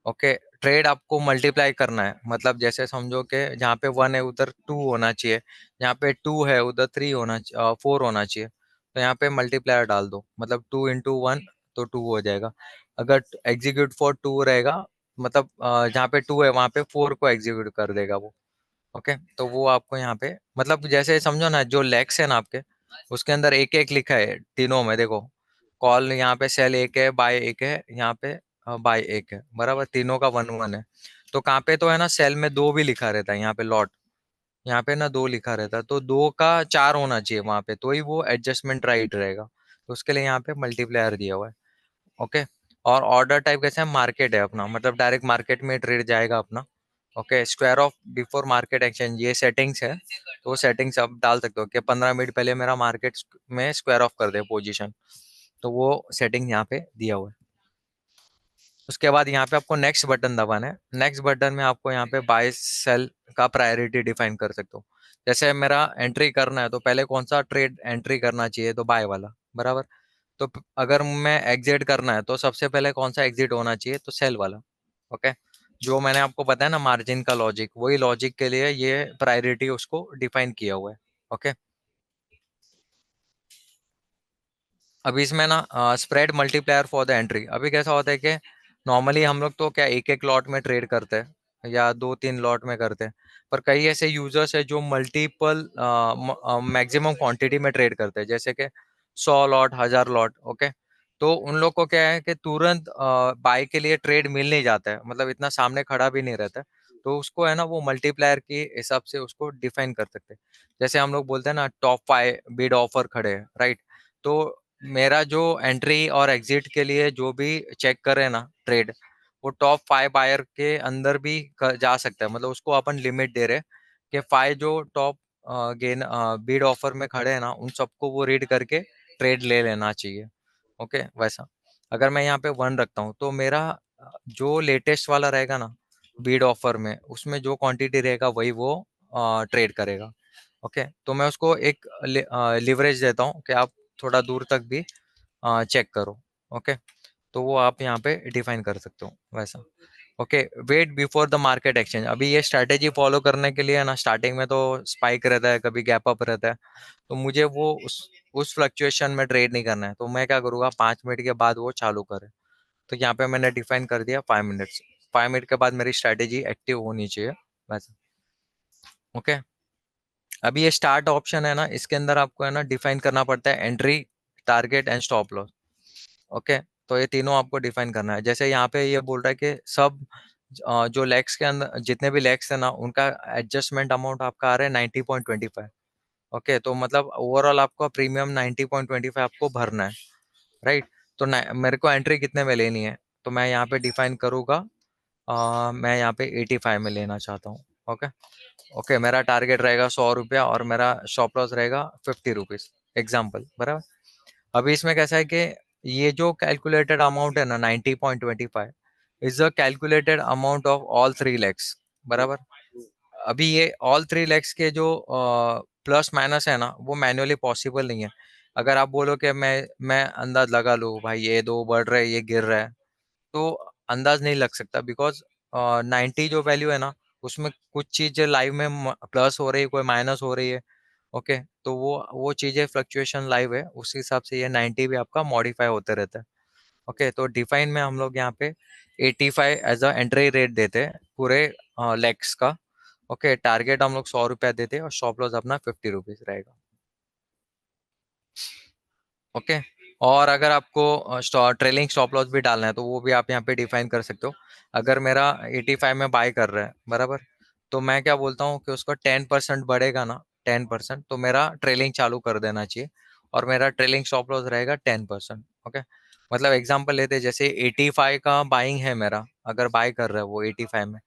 [SPEAKER 1] ओके। ट्रेड आपको मल्टीप्लाई करना है, मतलब जैसे समझो कि जहाँ पे 1 है उधर 2 होना चाहिए, जहाँ पे 2 है उधर 3 होना 4 होना चाहिए। तो यहाँ पे मल्टीप्लायर डाल दो, मतलब 2 into 1 तो 2 हो जाएगा। अगर एग्जीक्यूट फॉर 2 रहेगा, मतलब जहाँ पे 2 है वहां पे 4 को एग्जीक्यूट कर देगा वो। ओके। तो वो आपको यहाँ पे मतलब जैसे समझो ना, जो लेग्स है ना आपके, उसके अंदर एक एक लिखा है तीनों में देखो। कॉल यहाँ पे सेल एक है, बाय एक है यहाँ पे, बाय एक है, बराबर तीनों का 1-1 है। तो कहाँ पे तो है ना, सेल में 2 भी लिखा रहता है यहाँ पे लॉट, यहाँ पे ना 2 लिखा रहता है, तो 2 का 4 होना चाहिए वहां पे, तो ही वो एडजस्टमेंट राइट रहेगा। तो उसके लिए यहाँ पे मल्टीप्लायर दिया हुआ है। ओके। और ऑर्डर टाइप कैसे है, मार्केट है अपना, मतलब डायरेक्ट मार्केट में ट्रेड जाएगा अपना। Okay. Square of before market exchange ये सेटिंग्स है, तो वो सेटिंग्स आप डाल सकते हो कि 15 मिनट पहले मेरा मार्केट में स्क्वायर ऑफ कर दे पोजीशन। तो वो सेटिंग यहाँ पे दिया हुआ है। उसके बाद यहाँ पे आपको नेक्स्ट बटन दबाना है। नेक्स्ट बटन में आपको यहाँ पे बाय सेल का प्रायोरिटी डिफाइन कर सकते हो। जैसे मेरा एंट्री करना है तो पहले कौन सा ट्रेड एंट्री करना चाहिए, तो बाय वाला, बराबर। तो अगर मैं एग्जिट करना है तो सबसे पहले कौन सा एग्जिट होना चाहिए, तो सेल वाला। ओके। जो मैंने आपको बताया ना मार्जिन का लॉजिक, वही लॉजिक के लिए ये प्रायोरिटी उसको डिफाइन किया हुआ है। ओके। अभी इसमें ना spread multiplier for the entry, अभी कैसा होता है कि नॉर्मली हम लोग तो क्या एक एक लॉट में ट्रेड करते हैं या 2-3 लॉट में करते हैं, पर कई ऐसे यूजर्स है जो मल्टीपल मैक्सिमम क्वांटिटी में ट्रेड करते हैं, जैसे कि 100 लॉट, 1000 लॉट। ओके। तो उन लोग को क्या है कि तुरंत बाय के लिए ट्रेड मिल नहीं जाता है, मतलब इतना सामने खड़ा भी नहीं रहता है। तो उसको है ना वो मल्टीप्लायर के हिसाब से उसको डिफाइन कर सकते हैं। जैसे हम लोग बोलते हैं ना टॉप 5 बिड ऑफर खड़े हैं, राइट। तो मेरा जो एंट्री और एग्जिट के लिए जो भी चेक करे ना ट्रेड, वो टॉप 5 बायर के अंदर भी जा सकता है, मतलब उसको अपन लिमिट दे रहे हैं कि 5 जो टॉप गेन बीड ऑफर में खड़े हैं ना, उन सबको वो रीड करके ट्रेड ले लेना चाहिए। ओके। वैसा अगर मैं यहाँ पे 1 रखता हूँ तो मेरा जो लेटेस्ट वाला रहेगा ना बीड ऑफर में, उसमें जो क्वांटिटी रहेगा वही वो ट्रेड करेगा। ओके। तो मैं उसको एक लिवरेज देता हूँ कि आप थोड़ा दूर तक भी चेक करो। ओके। तो वो आप यहाँ पे डिफाइन कर सकते हो वैसा। Okay. Wait before the market exchange, अभी ये स्ट्रैटेजी फॉलो करने के लिए ना स्टार्टिंग में तो स्पाइक रहता है, कभी गैप अप रहता है, तो मुझे वो उस फ्लक्चुएशन में ट्रेड नहीं करना है, तो मैं क्या करूँगा 5 मिनट के बाद वो चालू करे। तो यहाँ पे मैंने डिफाइन कर दिया 5 मिनट्स, 5 मिनट के बाद मेरी स्ट्रैटेजी एक्टिव होनी चाहिए वैसा। ओके। अभी ये स्टार्ट ऑप्शन है ना, इसके अंदर आपको है ना डिफाइन करना पड़ता है entry, target and stop loss. Okay. तो ये तीनों आपको डिफाइन करना है। जैसे यहाँ पे ये बोल रहा है कि सब जो लेग्स के अंदर जितने भी लेग्स है ना, उनका एडजस्टमेंट अमाउंट आपका आ रहा है 90.25। ओके। तो मतलब ओवरऑल आपका प्रीमियम 90.25 आपको भरना है, राइट। तो मेरे को एंट्री कितने में लेनी है, तो मैं यहाँ पे डिफाइन करूंगा, मैं यहाँ पे 85 में लेना चाहता हूँ। ओके। ओके, मेरा टारगेट रहेगा 100 रुपया और मेरा स्टॉप लॉस रहेगा 50 रुपीज, एग्जाम्पल, बराबर। अभी इसमें कैसा है कि ये जो कैलकुलेटेड अमाउंट है ना 90.25 is a calculated amount of all 3 lakhs, बराबर। अभी ये ऑल 3 लैक्स के जो प्लस माइनस है ना वो मैन्युअली पॉसिबल नहीं है। अगर आप बोलो कि मैं अंदाज लगा लूँ भाई ये दो बढ़ रहे हैं ये गिर रहा है, तो अंदाज नहीं लग सकता, बिकॉज 90 जो वैल्यू है ना उसमें कुछ चीजें लाइव में प्लस हो रही है, कोई माइनस हो रही है। ओके, तो वो चीजें फ्लक्चुएशन लाइव है, उस हिसाब से ये 90 भी आपका मॉडिफाई होते रहता है। ओके, तो डिफाइन में हम लोग यहाँ पे 85 एज अ एंट्री रेट देते हैं पूरे लेग्स का। ओके, टारगेट हम लोग 100 रुपया देते हैं और स्टॉप लॉस अपना 50 रुपीज रहेगा। ओके, और अगर आपको ट्रेलिंग स्टॉप लॉस भी डालना है तो वो भी आप यहाँ पे डिफाइन कर सकते हो। अगर मेरा 85 में बाय कर रहा है, बराबर, तो मैं क्या बोलता हूँ कि उसका 10% बढ़ेगा ना, 10%, तो मेरा ट्रेलिंग चालू कर देना चाहिए और मेरा ट्रेलिंग स्टॉप लॉस रहेगा 10%। ओके, मतलब एग्जांपल लेते हैं, जैसे 85 का बाइंग है मेरा, अगर बाय कर रहा है वो 85 में,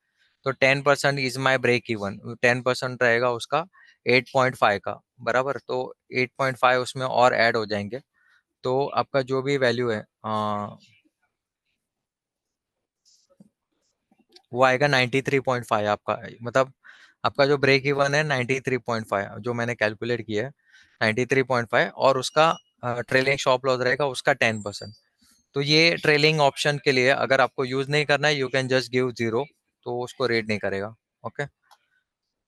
[SPEAKER 1] तो 10% इज माई ब्रेक इवन, 10% रहेगा उसका 8.5 का, बराबर। तो 8.5 उसमें और ऐड हो जाएंगे, तो आपका जो भी वैल्यू है वो आएगा 93.5 आपका, मतलब आपका जो ब्रेक इवन है 93.5 जो मैंने कैलकुलेट किया है 93.5, और उसका ट्रेलिंग स्टॉप लॉस रहेगा उसका 10%। तो ये ट्रेलिंग ऑप्शन के लिए अगर आपको यूज नहीं करना है, you can just give zero, तो उसको रेड नहीं करेगा। ओके,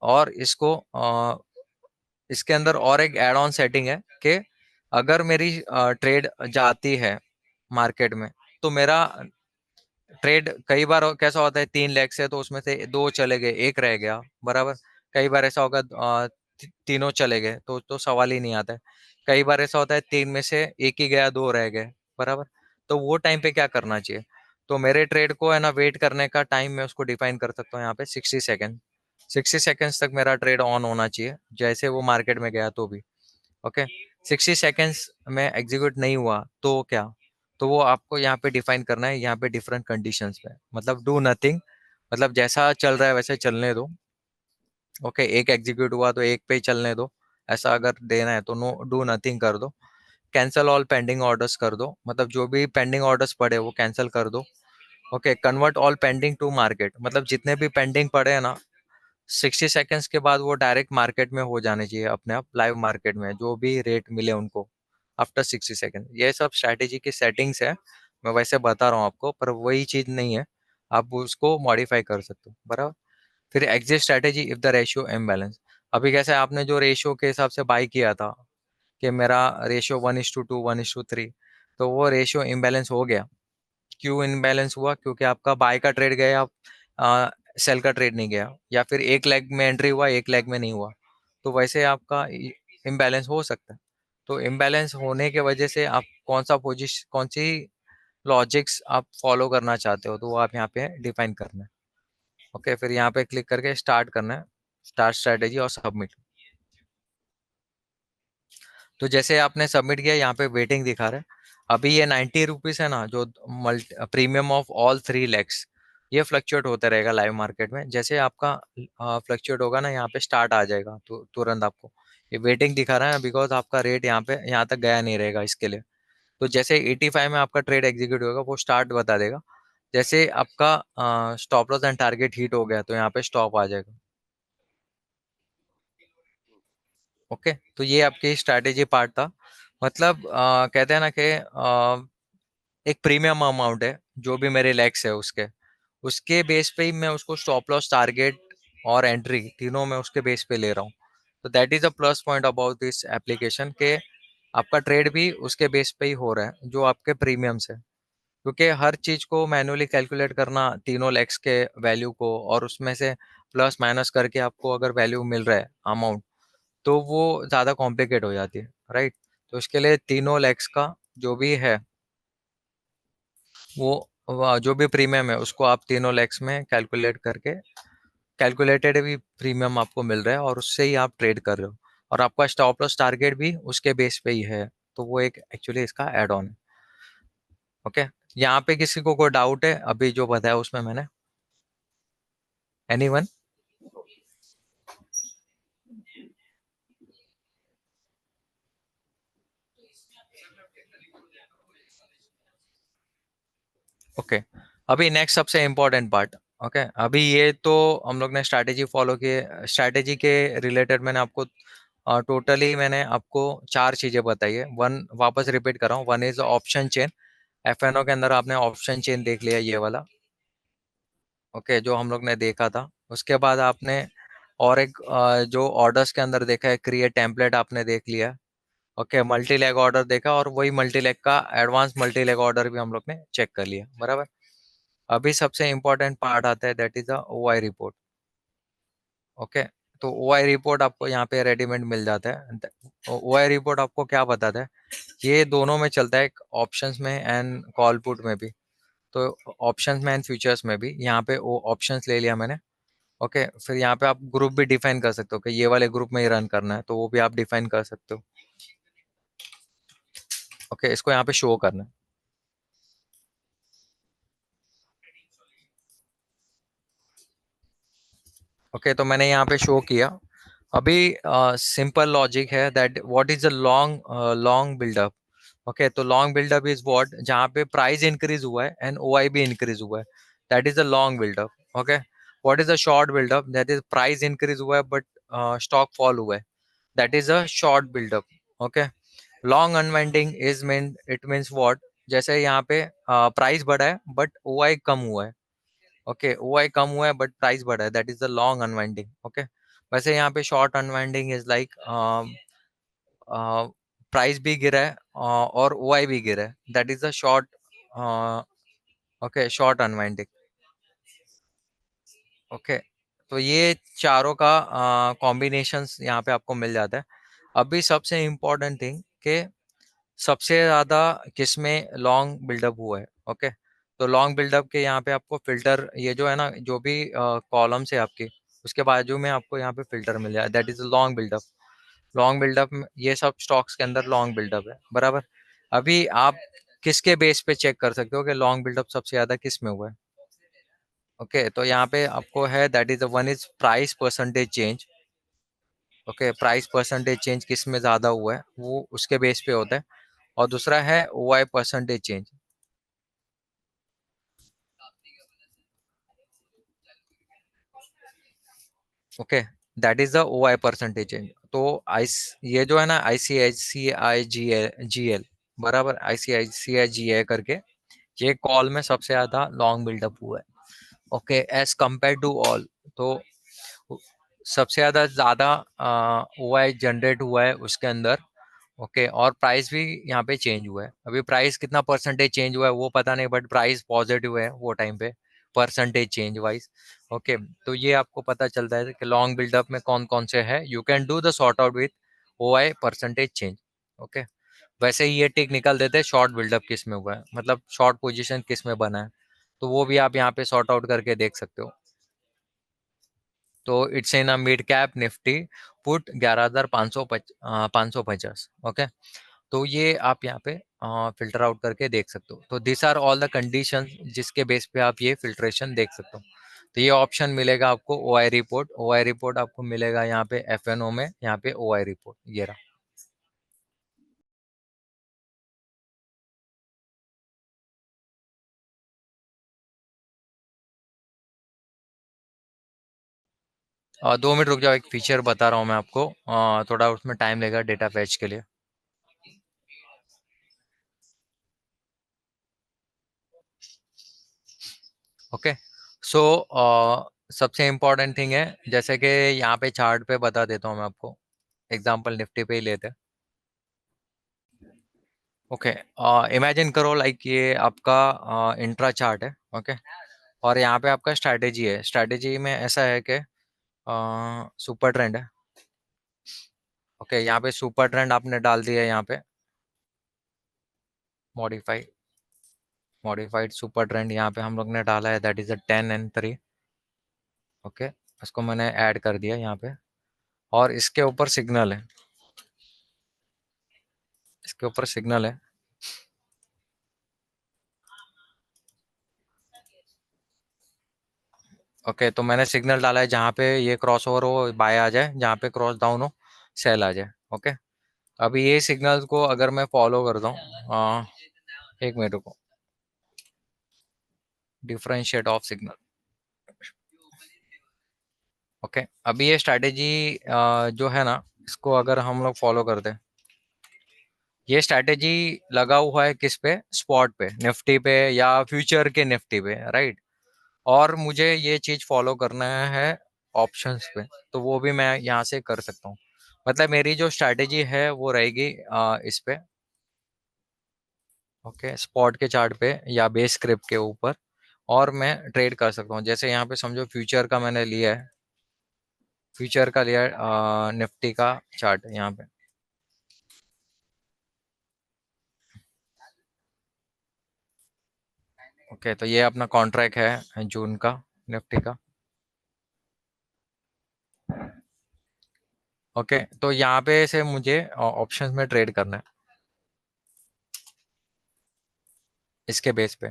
[SPEAKER 1] और इसके अंदर और एक एड ऑन सेटिंग है कि अगर मेरी ट्रेड जाती है मार्केट में, तो मेरा ट्रेड कई बार कैसा होता है 3 लाख से तो उसमें से दो चले गए एक रह गया, बराबर। कई बार ऐसा होगा तीनों चले गए तो सवाल ही नहीं आता है। कई बार ऐसा होता है तीन में से एक ही गया दो रह गए, बराबर। तो वो टाइम पे क्या करना चाहिए, तो मेरे ट्रेड को है ना वेट करने का टाइम मैं उसको डिफाइन कर सकता हूँ यहाँ पे 60 सेकेंड। 60 सेकेंड्स तक मेरा ट्रेड ऑन होना चाहिए जैसे वो मार्केट में गया तो भी। ओके, 60 सेकेंड्स में एग्जीक्यूट नहीं हुआ तो क्या, तो वो आपको यहाँ पे डिफाइन करना है, यहाँ पे डिफरेंट कंडीशंस पे, मतलब डू नथिंग, मतलब जैसा चल रहा है वैसे चलने दो। ओके, एक एग्जीक्यूट हुआ तो एक पे ही चलने दो, ऐसा अगर देना है तो नो डू नथिंग कर दो। कैंसल ऑल पेंडिंग ऑर्डर्स कर दो, मतलब जो भी पेंडिंग ऑर्डर्स पड़े वो कैंसिल कर दो। Okay, convert all pending to market, मतलब जितने भी पेंडिंग पड़े हैं ना 60 सेकेंड्स के बाद वो डायरेक्ट मार्केट में हो जाने चाहिए, अपने आप लाइव मार्केट में जो भी रेट मिले उनको आफ्टर 60 सेकेंड। ये सब स्ट्रैटेजी की सेटिंग्स है, मैं वैसे बता रहा हूँ आपको, पर वही चीज नहीं है, आप उसको मॉडिफाई कर सकते हो, बराबर। फिर exit strategy if the ratio imbalance. अभी कैसे आपने जो रेशियो के हिसाब से बाई किया था कि मेरा रेशियो 1:2 1:3, तो वो रेशियो इम्बैलेंस हो गया। क्यों इनबैलेंस हुआ, क्योंकि आपका बाय का ट्रेड गया, सेल का ट्रेड नहीं गया, या फिर एक लेग में एंट्री हुआ एक लेग में नहीं हुआ, तो वैसे आपका इम्बैलेंस हो सकता है। तो इम्बैलेंस होने के वजह से आप कौन सी लॉजिक्स आप फॉलो करना चाहते हो, तो वो आप यहाँ पे डिफाइन करना है। ओके, फिर यहाँ पे क्लिक करके स्टार्ट करना है, स्टार्ट स्ट्रेटेजी और सबमिट। तो जैसे आपने सबमिट किया यहाँ पे वेटिंग दिखा रहा है। अभी ये 90 रुपीज है ना, जो प्रीमियम ऑफ ऑल 3 लैक्स, ये फ्लक्चुएट होता रहेगा लाइव मार्केट में। जैसे आपका फ्लक्चुएट होगा ना यहाँ पे स्टार्ट आ जाएगा तो तुरंत आपको ये वेटिंग दिखा रहा है, बिकॉज आपका रेट यहाँ पे यहाँ तक गया नहीं रहेगा इसके लिए। तो जैसे 85 में आपका ट्रेड एग्जीक्यूट होगा वो स्टार्ट बता देगा। जैसे आपका stop loss and target hit हो गया तो यहाँ पे स्टॉप आ जाएगा। ओके, तो ये आपकी स्ट्रैटेजी पार्ट था। मतलब कहते हैं ना कि एक प्रीमियम अमाउंट है जो भी मेरे लैक्स है उसके उसके बेस पे ही मैं उसको स्टॉप लॉस टारगेट और एंट्री तीनों मैं उसके बेस पे ले रहा हूँ। तो that is a plus point about this application के आपका ट्रेड भी उसके बेस पे ही हो रहा है जो आपके प्रीमियम्स है। क्योंकि हर चीज को मैन्युअली कैलकुलेट करना तीनों लैक्स के वैल्यू को और उसमें से प्लस माइनस करके आपको अगर वैल्यू मिल रहा है अमाउंट, तो वो ज़्यादा कॉम्प्लिकेट हो जाती है, राइट। तो इसके लिए तीनों लैक्स का जो भी है वो जो भी प्रीमियम है उसको आप तीनों लैक्स में कैलकुलेट करके कैलकुलेटेड भी प्रीमियम आपको मिल रहा है और उससे ही आप ट्रेड कर रहे हो, और आपका स्टॉप लॉस टारगेट भी उसके बेस पे ही है। तो वो एक एक्चुअली इसका एड ऑन है। ओके, यहाँ पे किसी को कोई डाउट है अभी जो बताया उसमें मैंने? एनीवन? ओके, अभी नेक्स्ट सबसे इम्पोर्टेंट पार्ट। ओके, अभी ये तो हम लोग ने स्ट्रैटेजी फॉलो की। स्ट्रैटेजी के रिलेटेड मैंने आपको टोटली मैंने आपको चार चीजें बताई है। वन वापस रिपीट कर रहा हूँ, one is option chain. F and O के अंदर आपने ऑप्शन चेन देख लिया, ये वाला। ओके, जो हम लोग ने देखा था। उसके बाद आपने और एक जो ऑर्डर्स के अंदर देखा है, क्रिएट टेम्पलेट आपने देख लिया। ओके, मल्टी लेग ऑर्डर देखा, और वही मल्टी लेग का एडवांस मल्टी लेग ऑर्डर भी हम लोग ने चेक कर लिया, बराबर। अभी सबसे इंपॉर्टेंट पार्ट आता है, that is the OI report. Okay, तो ओआई रिपोर्ट आपको यहाँ पे रेडीमेड मिल जाता है। ओआई रिपोर्ट आपको क्या बताता है, ये दोनों में चलता है, ऑप्शंस में एंड कॉल पुट में भी। तो ऑप्शंस में एंड फ्यूचर्स में भी यहाँ पे वो ऑप्शंस ले लिया मैंने। ओके, फिर यहाँ पे आप ग्रुप भी डिफाइन कर सकते हो कि ये वाले ग्रुप में ही रन करना है, तो वो भी आप डिफाइन कर सकते हो। ओके, इसको यहाँ पे शो करना है। ओके, तो मैंने यहाँ पे शो किया। अभी सिंपल लॉजिक है, that what is the long long buildup. Okay, तो लॉन्ग बिल्डअप इज व्हाट, जहाँ पे प्राइस इंक्रीज हुआ है एंड ओआई भी इंक्रीज हुआ है, that is the long buildup. Okay, what is the short buildup, that is price increase हुआ है बट स्टॉक फॉल हुआ है, that is a short buildup. Okay, long unwinding is mean, it means what, जैसे यहाँ पे price बढ़ा है but OI कम हुआ है। ओके, ओआई कम हुआ है बट प्राइस बढ़ा है, that is the long unwinding. Okay, वैसे यहाँ पे short unwinding is like price भी गिरा है और ओआई भी गिरा है, that is the short. Okay, short unwinding. Okay, तो ये चारों का कॉम्बिनेशंस यहाँ पे आपको मिल जाता है। अभी सबसे इम्पोर्टेंट थिंग कि सबसे ज्यादा किस में लॉन्ग बिल्डअप हुआ है। ओके, तो लॉन्ग बिल्डअप के यहाँ पे आपको फिल्टर, ये जो है ना, जो भी कॉलम्स है आपकी, उसके बाजू में आपको यहाँ पे फिल्टर मिल जाए, that is long buildup. Long buildup ये सब स्टॉक्स के अंदर लॉन्ग बिल्डअप है, बराबर। अभी आप किसके बेस पे चेक कर सकते हो कि लॉन्ग बिल्डअप सबसे ज्यादा किस में हुआ है। ओके, तो यहाँ पे आपको है, that is one is price percentage change. Okay, price percentage change किस में ज्यादा हुआ है वो उसके बेस पे होता है। और दूसरा है OI percentage change. Okay, that is the OI percentage change. तो आई, ये जो है ना, ICICI बराबर, ICICI करके, ये कॉल में सबसे ज्यादा लॉन्ग बिल्डअप हुआ है। Okay, as compared to all, तो सबसे ज्यादा ज्यादा ओआई जनरेट हुआ है उसके अंदर। ओके, और प्राइस भी यहाँ पे चेंज हुआ है। अभी प्राइस कितना परसेंटेज चेंज हुआ है वो पता नहीं, बट प्राइस पॉजिटिव है वो टाइम पे, परसेंटेज चेंज वाइज। ओके, तो ये आपको पता चलता है कि लॉन्ग बिल्डअप में कौन कौन से है, you can do the sort out with OI percentage change. Okay, वैसे ही ये टिक निकल देते हैं शॉर्ट बिल्डअप किस में हुआ है, मतलब शॉर्ट पोजीशन किस में बना है, तो वो भी आप यहाँ पे सॉर्ट आउट करके देख सकते हो। तो it's in a mid cap Nifty put 11,550। Okay, तो ये आप यहाँ पे फिल्टर आउट करके देख सकते हो। तो this are all the conditions जिसके बेस पे आप ये फिल्ट्रेशन देख सकते हो। तो ये ऑप्शन मिलेगा आपको ओआई रिपोर्ट, ओआई रिपोर्ट आपको मिलेगा यहाँ पे एफएनओ में, यहाँ पे ओआई रिपोर्ट ये रहा। 2 मिनट रुक जाओ, एक फीचर बता रहा हूँ मैं आपको, थोड़ा उसमें टाइम लगेगा डेटा फैच के लिए। ओके, सो सबसे इम्पोर्टेंट थिंग है, जैसे कि यहाँ पे चार्ट पे बता देता हूँ मैं आपको, एग्जांपल निफ्टी पे ही लेते हैं। ओके, इमेजिन करो लाइक ये आपका इंट्रा चार्ट है। ओके, और यहाँ पे आपका स्ट्रैटेजी है, स्ट्रैटेजी में ऐसा है कि सुपर ट्रेंड है। ओके, यहाँ पे सुपर ट्रेंड आपने डाल दिया है, यहाँ पे मॉडिफाई, मॉडिफाइड सुपर ट्रेंड यहाँ पे हम लोग ने डाला है, that is a 10 and 3। Okay, इसको मैंने ऐड कर दिया यहाँ पे, और इसके ऊपर सिग्नल है, इसके ऊपर सिग्नल है। ओके, तो मैंने सिग्नल डाला है जहाँ पे ये क्रॉस ओवर हो बाय आ जाए, जहाँ पे क्रॉस डाउन हो सेल आ जाए। ओके, अभी ये सिग्नल को अगर मैं फॉलो करता हूँ, एक मिनट रुको, डिफरेंशिएट ऑफ सिग्नल। ओके, अभी ये स्ट्रैटेजी जो है ना, इसको अगर हम लोग फॉलो करते हैं, ये स्ट्रैटेजी लगा हुआ है किस पे, स्पॉट पे, निफ्टी पे या फ्यूचर के निफ्टी पे, राइट। और मुझे ये चीज फॉलो करना है ऑप्शंस पे, तो वो भी मैं यहाँ से कर सकता हूँ। मतलब मेरी जो स्ट्रैटेजी है वो रहेगी इस पे, ओके, स्पॉट के चार्ट पे या बेस स्क्रिप्ट के ऊपर, और मैं ट्रेड कर सकता हूँ। जैसे यहाँ पे समझो फ्यूचर का मैंने लिया है, फ्यूचर का लिया है निफ्टी का चार्ट यहाँ पे। ओके, तो ये अपना कॉन्ट्रैक्ट है जून का, निफ्टी का। ओके, तो यहाँ पे से मुझे ऑप्शंस में ट्रेड करना है इसके बेस पे।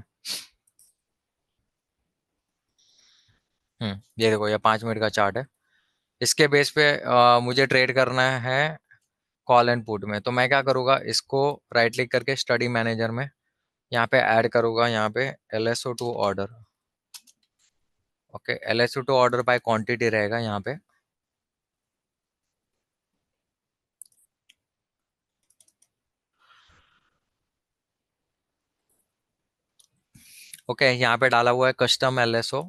[SPEAKER 1] ये देखो, ये 5 मिनट का चार्ट है। इसके बेस पे मुझे ट्रेड करना है कॉल एंड पुट में। तो मैं क्या करूँगा, इसको राइट क्लिक करके स्टडी मैनेजर में यहाँ पे ऐड करूँगा, यहाँ पे LSO to order. Okay, LSO to order by quantity रहेगा यहाँ पे। ओके, यहाँ पे डाला हुआ है कस्टम LSO।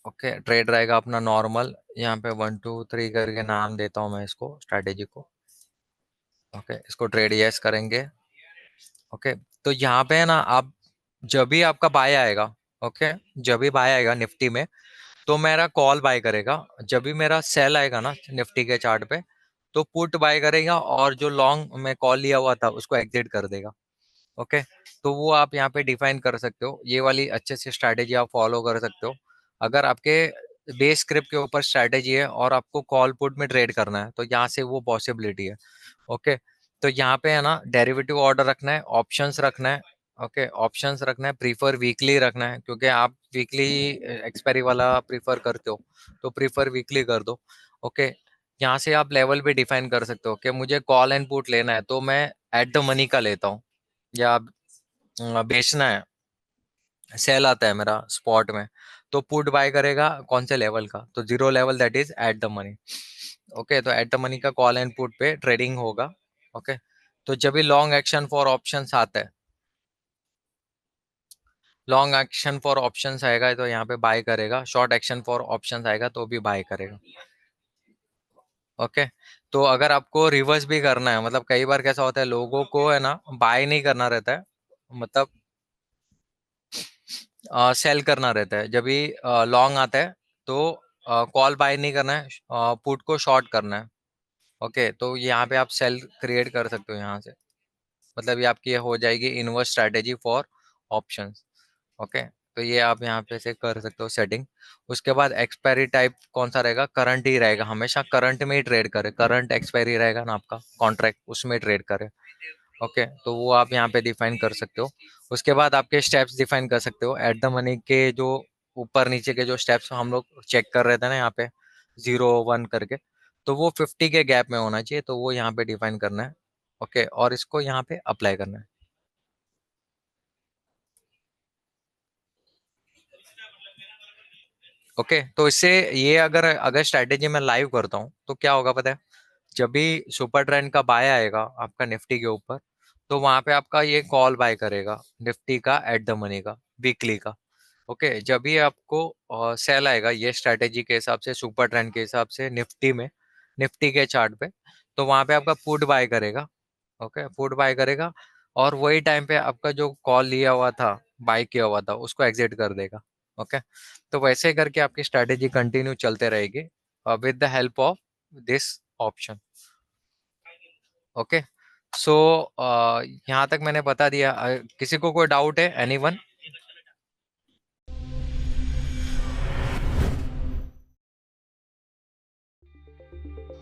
[SPEAKER 1] ओके, ट्रेड रहेगा अपना नॉर्मल, यहाँ पे 1 2 3 करके नाम देता हूँ मैं इसको, स्ट्रैटेजी को। ओके, इसको ट्रेड यस करेंगे। ओके, तो यहाँ पे है ना, आप जब भी आपका बाय आएगा, ओके, जब भी बाय आएगा निफ्टी में, तो मेरा कॉल बाय करेगा। जब भी मेरा सेल आएगा ना निफ्टी के चार्ट पे, तो पुट बाय करेगा, और जो लॉन्ग में कॉल लिया हुआ था उसको एग्जिट कर देगा। ओके, तो वो आप यहाँ पे डिफाइन कर सकते हो, ये वाली अच्छे से स्ट्रैटेजी आप फॉलो कर सकते हो। अगर आपके बेस स्क्रिप्ट के ऊपर स्ट्रैटेजी है और आपको कॉल पुट में ट्रेड करना है, तो यहाँ से वो पॉसिबिलिटी है। ओके, तो यहाँ पे है ना, डेरिवेटिव ऑर्डर रखना है, ऑप्शंस रखना है। ओके, ऑप्शंस रखना है, प्रीफर वीकली रखना है, क्योंकि आप वीकली एक्सपायरी वाला प्रीफर करते हो, तो प्रीफर वीकली कर दो। ओके, यहाँ से आप लेवल भी डिफाइन कर सकते हो कि मुझे कॉल एंड पुट लेना है तो मैं एट द मनी का लेता हूँ, या बेचना है, सेल आता है मेरा स्पॉट में, तो पुट बाय करेगा कौन से लेवल का, तो zero level, that is eight the money. Okay, तो एट द मनी का कॉल एंड पुट पे ट्रेडिंग होगा। ओके, तो जब भी लॉन्ग एक्शन फॉर ऑप्शंस आता है, लॉन्ग एक्शन फॉर ऑप्शंस आएगा तो यहाँ पे बाय करेगा, शॉर्ट एक्शन फॉर ऑप्शंस आएगा तो भी बाय करेगा। ओके, तो अगर आपको रिवर्स भी करना है, मतलब कई बार कैसा होता है, लोगों को है ना बाय नहीं करना रहता है, मतलब सेल करना रहता है। जब भी लॉन्ग आता है, तो कॉल बाय नहीं करना है, पुट को शॉर्ट करना है। ओके, तो यहाँ पे आप सेल क्रिएट कर सकते हो यहाँ से, मतलब ये आपकी हो जाएगी inverse strategy for options. Okay, तो ये आप यहाँ पे से कर सकते हो सेटिंग। उसके बाद एक्सपायरी टाइप कौन सा रहेगा, करंट ही रहेगा, हमेशा करंट में ही ट्रेड करे, करंट एक्सपायरी रहेगा ना आपका कॉन्ट्रैक्ट, उसमें ट्रेड करे। ओके, तो वो आप यहाँ पे डिफाइन कर सकते हो। उसके बाद आपके स्टेप्स डिफाइन कर सकते हो, एट द मनी के जो ऊपर नीचे के जो स्टेप्स हम लोग चेक कर रहे थे ना यहाँ पे, 0 1 करके, तो वो 50 के गैप में होना चाहिए, तो वो यहाँ पे डिफाइन करना है। ओके, और इसको यहाँ पे अप्लाई करना है। ओके, तो इससे ये अगर अगर स्ट्रैटेजी में लाइव करता हूँ तो क्या होगा पता है, जब भी सुपर ट्रेंड का बाय आएगा आपका निफ्टी के ऊपर, तो वहां पे आपका ये कॉल बाय करेगा निफ्टी का एट द मनी का, वीकली का। ओके, जब भी आपको सेल आएगा ये स्ट्रैटेजी के हिसाब से, सुपर ट्रेंड के हिसाब से निफ्टी में, निफ्टी के चार्ट पे, तो वहां पे आपका पुट बाय करेगा। ओके, पुट बाय करेगा, और वही टाइम पे आपका जो कॉल लिया हुआ था, बाय किया हुआ था, उसको एग्जिट कर देगा। ओके, तो वैसे करके आपकी स्ट्रैटेजी कंटिन्यू चलते रहेगी with the help of this option. Okay, so यहाँ तक मैंने बता दिया। किसी को कोई डाउट है, एनीवन?